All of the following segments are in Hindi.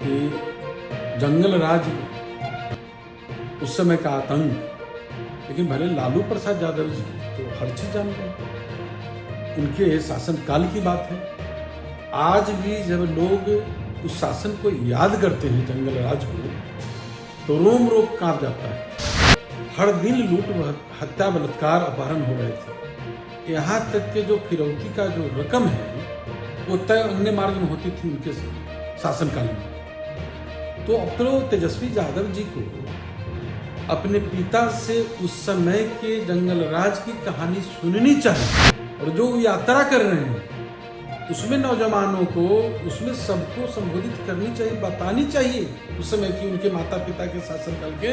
कि जंगल राज उस समय का आतंक, लेकिन भले लालू प्रसाद यादव जी तो हर चीज जानते हैं, उनके शासनकाल की बात है। आज भी जब लोग उस शासन को याद करते हैं, जंगल राज को, तो रोम रोम कांप जाता है। हर दिन लूट, हत्या, बलात्कार, अपहरण हो रहे थे। यहाँ तक कि जो फिरौती का जो रकम है वो तय अन्य मार्ग में होती थी उनके शासनकाल में। तो अब तो तेजस्वी यादव जी को अपने पिता से उस समय के जंगल राज की कहानी सुननी चाहिए, और जो यात्रा कर रहे हैं उसमें नौजवानों को, उसमें सबको संबोधित करनी चाहिए, बतानी चाहिए उस समय की उनके माता पिता के शासनकाल के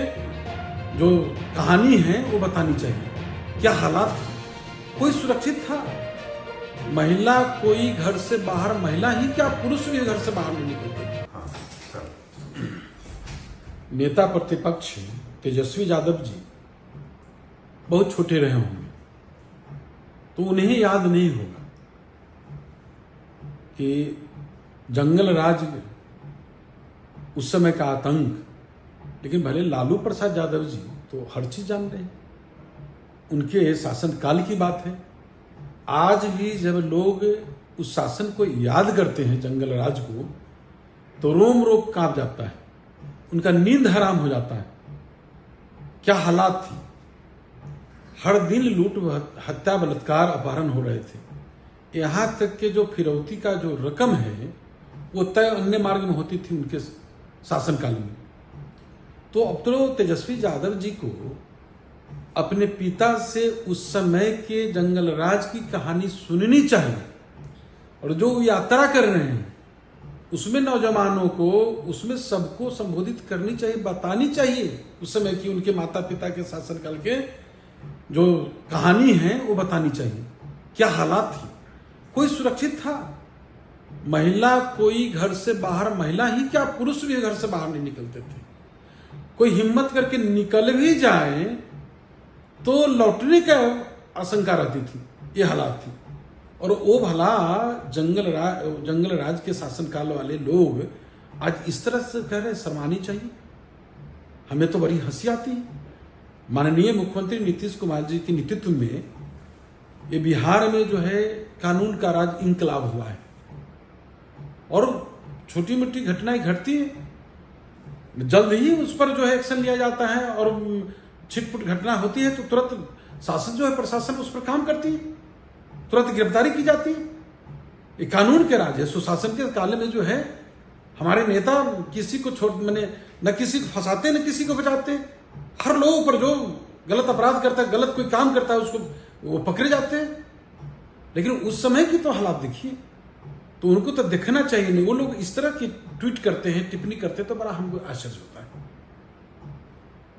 जो कहानी है वो बतानी चाहिए। क्या हालात, कोई सुरक्षित था? महिला कोई घर से बाहर, महिला ही क्या पुरुष भी घर से बाहर नहीं निकलते थे। नेता प्रतिपक्ष तेजस्वी यादव जी बहुत छोटे रहे होंगे, तो उन्हें याद नहीं होगा कि जंगल राज उस समय का आतंक, लेकिन भले लालू प्रसाद यादव जी तो हर चीज जानते हैं, उनके शासनकाल की बात है। आज भी जब लोग उस शासन को याद करते हैं, जंगल राज को, तो रोम रोम कांप जाता है, उनका नींद हराम हो जाता है। क्या हालात थी? हर दिन लूट, हत्या, बलात्कार, अपहरण हो रहे थे। यहाँ तक कि जो फिरौती का जो रकम है वो तय अन्य मार्ग में होती थी उनके शासनकाल में। तो अब तो तेजस्वी यादव जी को अपने पिता से उस समय के जंगल राज की कहानी सुननी चाहिए, और जो यात्रा कर रहे हैं उसमें नौजवानों को, उसमें सबको संबोधित करनी चाहिए, बतानी चाहिए उस समय की उनके माता पिता के शासनकाल के जो कहानी है वो बतानी चाहिए। क्या हालात थी? कोई सुरक्षित था? महिला कोई घर से बाहर, महिला ही क्या पुरुष भी घर से बाहर नहीं निकलते थे। कोई हिम्मत करके निकल भी जाए तो लौटने का आशंका रहती थी। ये हालात थी। और वो भला जंगल राज के शासनकाल वाले लोग आज इस तरह से कह रहे, शर्मानी चाहिए। हमें तो बड़ी हंसी आती है। माननीय मुख्यमंत्री नीतीश कुमार जी के नेतृत्व में ये बिहार में जो है कानून का राज इंकलाब हुआ है, और छोटी मोटी घटनाएं घटती है, जल्द ही उस पर जो है एक्शन लिया जाता है, और छिटपुट घटना होती है तो तुरंत शासन जो है, प्रशासन उस पर काम करती है, तुरंत गिरफ्तारी की जाती है। ये कानून के राज है। सुशासन के काल में जो है हमारे नेता किसी को मैंने न किसी को फंसाते न किसी को बचाते। हर लोगों पर जो गलत अपराध करता है, गलत कोई काम करता है, उसको वो पकड़े जाते हैं। लेकिन उस समय की तो हालात देखिए, तो उनको तो देखना चाहिए नहीं। वो लोग इस तरह की ट्वीट करते हैं, टिप्पणी करते हैं, तो बड़ा हमको आश्चर्य होता है।